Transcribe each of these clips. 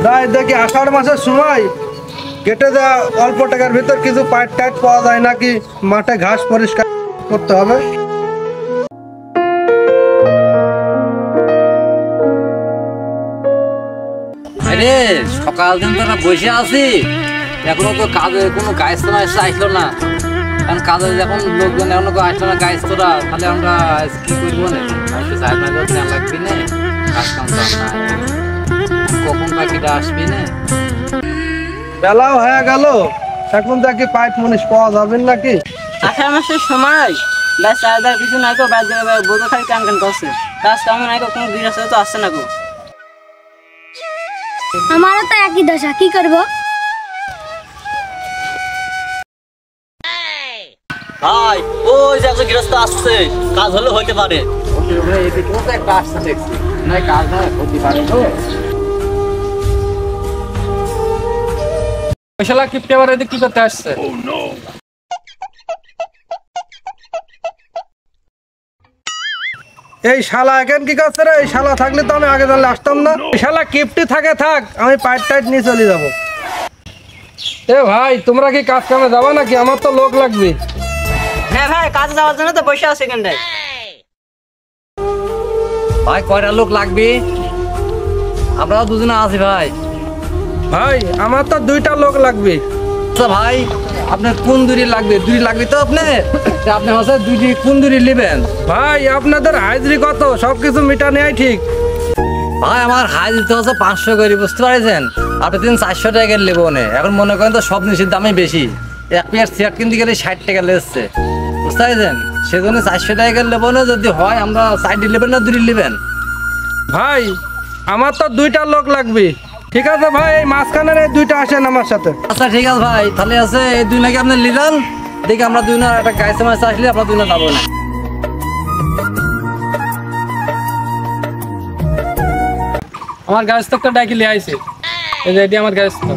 যাই দেখি আষাঢ় মাসের সময় কেটে দেওয়া অল্প টাকার ভিতর কিছু পাইট টাইট পাওয়া যায় নাকি, মাঠে ঘাস পরিষ্কার করতে হবে। আরে সকাল দিন তো বসে আছি, এখনো তো কাজে কোনো গাছ তো আসলো না। কারণ কাজে যখন লোকজন এখনো আসলো না গাছ তোরা, তাহলে আমরা কি করবো না, লাগবি না কাজ কাম তো নাই, কখন পাখিটা আসবি না। বেলাও হয়ে গেল, এখন দেখি পাইট মনীষ পাওয়া যাবে নাকি। আষাঢ় মাসের সময় ব্যাস চাহিদার কিছু নাই তো, বোধ খালি টান টান করছে, কাজ কামে নাই কোনো গৃহস্থ তো আসছে না গো। আমারও তো একই দশা, কি করবো? ভাই ওই যে একজন গৃহস্থ আসছে, কাজ হলে হইতে পারে। শালা কিপটে আবার এদিকে কি করতে আসছে? এই শালা এখন কি করছে রে? এই শালা থাকলে তো আমি আগে জানলে আসতাম না। এই শালা কিপটি থাকে থাক, আমি পাইট টাইট নিয়ে চলে যাবো। এ ভাই তোমরা কি কাজ কামে যাবা নাকি? আমার তো লোক লাগবে। হ্যাঁ ভাই, কাজে যাওয়ার জন্য তো বসে আছে এখানটায়। ভাই কয়টা লোক লাগবে? আমরাও দুজনে আছি ভাই। ভাই আমার তো 2টা লোক লাগবে। আচ্ছা ভাই আপনার কোন দূরি লাগবে? দূরি লাগবে তো আপনার? আপনি হচ্ছে দুইটি কোন দূরি নেবেন? ভাই আপনাদের হাজিরি কত? সবকিছু মিটা নেয় ঠিক। ভাই আমার হাজির তো হচ্ছে 500 করে, বুঝতে পারছেন? আপনি 400 টাকা নেবো না। এখন মনে করেন তো সব জিনিসের দামই বেশি, এক প্যাকেট সিগারেট কিনতে গেলে 60 টাকা লেগেছে, বুঝতে পারছেন? সেজন্য 400 টাকা নেবো না। যদি হয় আমরা সাইড নেবেন না দূরি নেবেন? ভাই আমার তো 2টা লোক লাগবে। ঠিক আছে ভাই, এই মাঝখানের এই 2টা আসেন আমার সাথে। আচ্ছা ঠিক আছে ভাই, তাহলে আছে এই 2 নাকি আপনি নিলেন। দেখি আমরা 2 না একটা গাইছে মাছ আসলে আপনার 2 না যাবো না। আমার গাছ তো ডাকি লিয়ে আইছে, এই যে এটি আমার গাছ তো।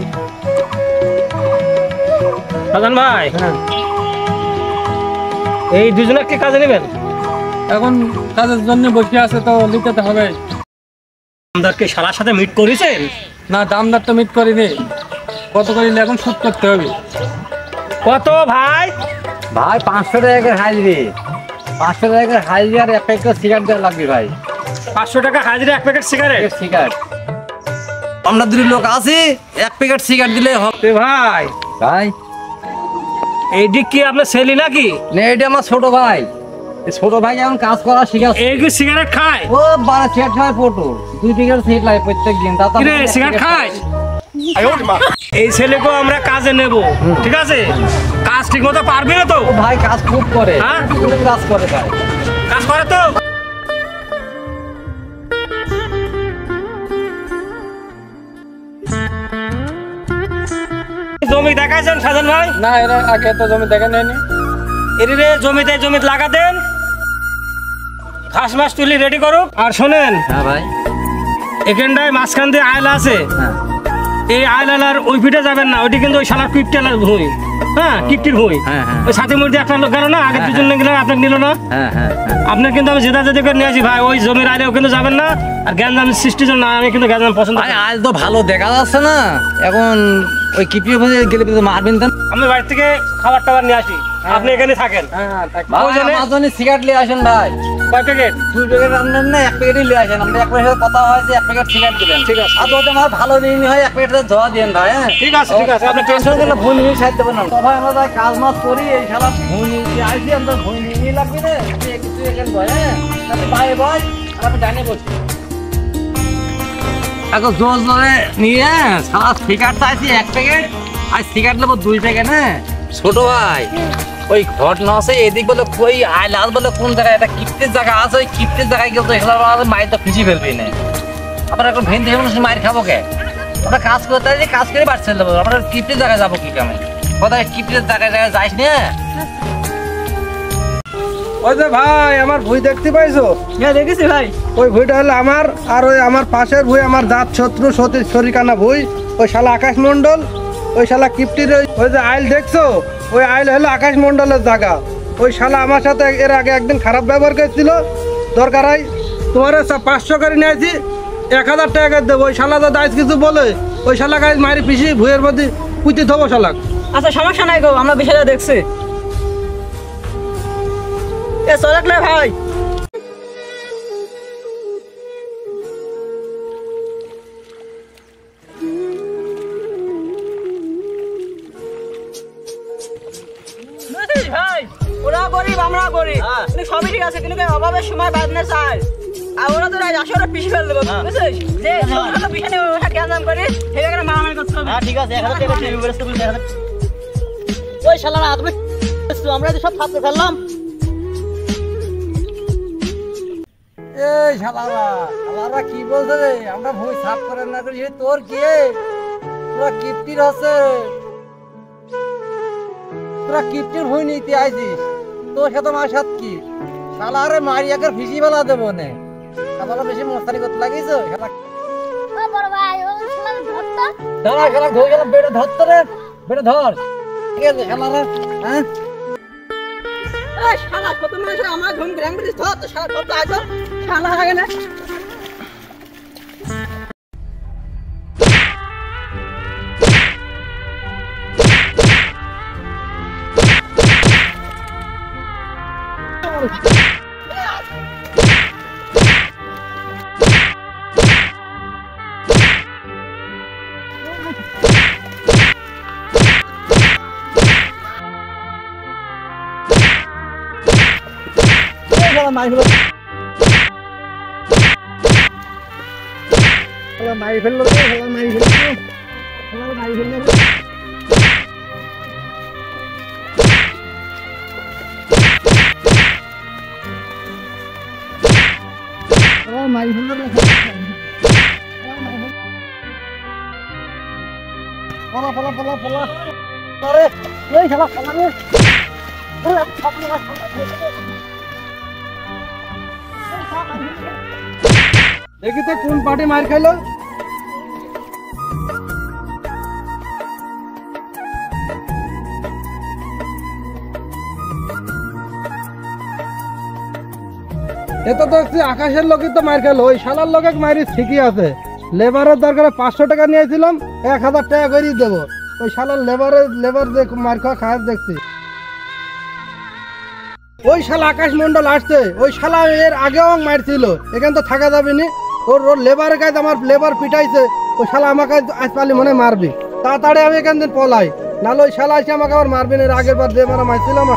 হাসান ভাই, এই দুজনে কি কাজে নেবেন? এখন কাজের জন্য বসে আছে তো নিতে তো হবে। দামদারকে শালার সাথে মিট করেছেন? না দামদার তো মিট করিনি, কত করিলে এখন শুট করতে হবে। কত ভাই? ভাই 500 টাকা হাজিরি, 500 টাকা হাজিরি আর এক প্যাকেট সিগারেট দেওয়া লাগবে ভাই। 500 টাকা হাজিরি, 1 প্যাকেট সিগারেট। সিগারেট আমরা 2 লোক আছি, 1 প্যাকেট সিগারেট দিলে হবে ভাই। ভাই এই দিক কি আপনার ছেলে নাকি? না এটা আমার ছোট ভাই। ছোট ভাই এখন কাজ করা শিখাচ্ছে। এই কি সিগারেট খায়? ও 12 সিগারেট খায় পটল, 2 প্যাকেট সিগারেট লাগে প্রত্যেক দিন। তা কি রে সিগারেট খায়? এই ছেলেকে আমরা কাজে নেব, ঠিক আছে? কাজ ঠিক মতো পারবে না তো? ও ভাই কাজ খুব করে। হ্যাঁ খুব কাজ করে ভাই। কাজ করে তো? জমি দেখাইছেন সাজান ভাই? না এরা আগে তো জমি দেখে নেয়নি। এরে জমিতে লাগা দেন, ঘাস মাস তুলি রেডি করুক। আর শোনেন হ্যাঁ ভাই, এখানটায় মাঝখান দিয়ে আয়লা আছে, হ্যাঁ এই আয়লার ওই ফিটে যাবেন না, ওইটি কিন্তু ওই শালার কিপটেলার ভুঁই। হ্যাঁ কিপটির ভুঁই। হ্যাঁ হ্যাঁ ওই সাথে মধ্যে একটা লোক গেল না, আগের দুজন গেলে আপনাকে নিল না। হ্যাঁ হ্যাঁ আপনার কিন্তু আমি জেদা জেদি করে নিয়ে আসি ভাই, ওই জমির আইলেও কিন্তু যাবেন না। আর জ্ঞানজাম সৃষ্টির জন্য আমি কিন্তু জ্ঞানজাম পছন্দ ভাই আজ তো ভালো দেখা যাচ্ছে না। এখন ওই কিপটির ভুঁই গেলে মারবেন তো। আমি বাড়ি থেকে খাবার টাবার নিয়ে আসি, আপনি এখানে থাকেন। আমাদের সিগারেট নিয়ে আসেন ভাই। কয় প্যাকেট? 2 প্যাকেট আনবেন না, 1 প্যাকেটই নিয়ে আসেন। আমরা 1 প্যাকেটের কথা হয়েছে, 1 প্যাকেট সিগারেট দিবেন। ঠিক আছে। আর যদি আমার ভালো দিন হয় 1 প্যাকেট ধোয়া দিন ভাই। হ্যাঁ ঠিক আছে ঠিক আছে, আপনি টেনশন করলে ভুঁই নিয়ে সাইড দেবেন না। সবাই আমরা যাই কাজ মাছ করি, এই শালা ভুঁই নিয়ে আসি, আমরা ভুঁই নিয়ে লাগবে না। কিছু এখানে ভয়, হ্যাঁ ভাই ভাই আমি ডাইনে বসি। এখন জোর জোরে নিয়ে শালা সিগারেট চাইছি 1 প্যাকেট, আর সিগারেট নেবো 2 প্যাকেট। হ্যাঁ ছোট ভাই ওই ঘটনা আছে এদিক বলে কই আইলাল বলে কোন জায়গায় একটা কিপ্টের জায়গা আছে, ওই কিপ্টের জায়গায় গেলে এখানে মায়ের তো খুঁজে ফেলবি না। আমরা এখন ভেন দেখে মানুষ মায়ের খাবো কে? আমরা কাজ করতে যে কাজ করে বাড়ছে দেবো, আমরা কিপ্টের জায়গায় যাবো কি কামে? কোথায় কিপ্টের জায়গায় জায়গায় যাইস না। ওই যে ভাই আমার ভুঁই দেখতে পাইছো? হ্যাঁ দেখেছি ভাই। ওই ভুঁইটা হলো আমার, আর ওই আমার পাশের ভুঁই আমার জাত শত্রু শরিকানা ভুঁই। ওই শালা আকাশ মন্ডল, ওই শালা কিপ্টির ওই যে আইল দেখছো, ওই আইল হলো আকাশ মন্ডলের জায়গা। ওই শালা আমার সাথে এর আগে একদিন খারাপ ব্যবহার করেছিল, দরকার হয় তোমার 500 করে নিয়েছি, 1000 টাকা দেবো। ওই শালা যদি আজ কিছু বলে ওই শালা গাছ মারি পিসি ভুঁয়ের মধ্যে পুঁতে দেবো শালাক। আচ্ছা সমস্যা নাই গো, আমরা বিষয়টা দেখছি। এ চলেক না ভাই। ভাই ওরা গরিব আমরা গরিব, কিন্তু সবই ঠিক আছে, কিন্তু অভাবের সময় বাঁধনে চায়। আর ওরা তো আসলে পিছিয়ে ফেলে দেবো, বুঝছিস? যে ছোটখাটো বিষয় নিয়ে ওরা জ্ঞান করে সেখানে মারামারি করতে হবে। ঠিক আছে, 1000 টাকা তুমি ব্যবস্থা করে 1000। ওই শালারা তুমি আমরা তো সব ছাত্র ফেললাম। এই শালারা কি বলছে রে? আমরা ভুঁই সাফ করে না করি তোর কি? তোরা কিপ্টির আছে, তোরা কিপ্টির ভুঁই নিতে আইছিস, তোর সাথে আমার সাথে কি? শালারে মারিয়াকে ফিসি বেলা দেবো নে, শালারা বেশি মস্তানি করতে লাগিস। ও বড় ভাই ও শালা ধরতো। দাঁড়া শালা ধরে গেলাম, বেড়ে ধরতো রে, বেড়ে ধর। ঠিক আছে শালারা, হ্যাঁ এই শালা কত মানুষ আমার ঘুম গ্রাম করে ধর তো, শালা কত আইছো শালা আগে না। মারি ফেললো, মারি ফেললো। দেখি তো কোন পার্টি মার খাইলো। এত তো আকাশের লোকই তো মার খেলো, ওই শালার লোকে মারি ঠিকই আছে। লেবারের দরকারে 500 টাকা নিয়েছিলাম, 1000 টাকা করেই দেবো। ওই শালার লেবার মার খাওয়া খাওয়া দেখছি। ওই শালা আকাশ মন্ডল আসছে, ওই শালা এর আগেও মারছিল, এখানে তো থাকা যাবে নি। ওর লেবারের কাজ আমার লেবার পিটাইছে, ওই শালা আমাকে আজ পালি মনে মারবি। তাড়াতাড়ি আমি এখান থেকে পলাই, নাহলে ওই শালা এসে আমাকে আবার মারবেন। এর আগের বার যে মারা মারছিলাম।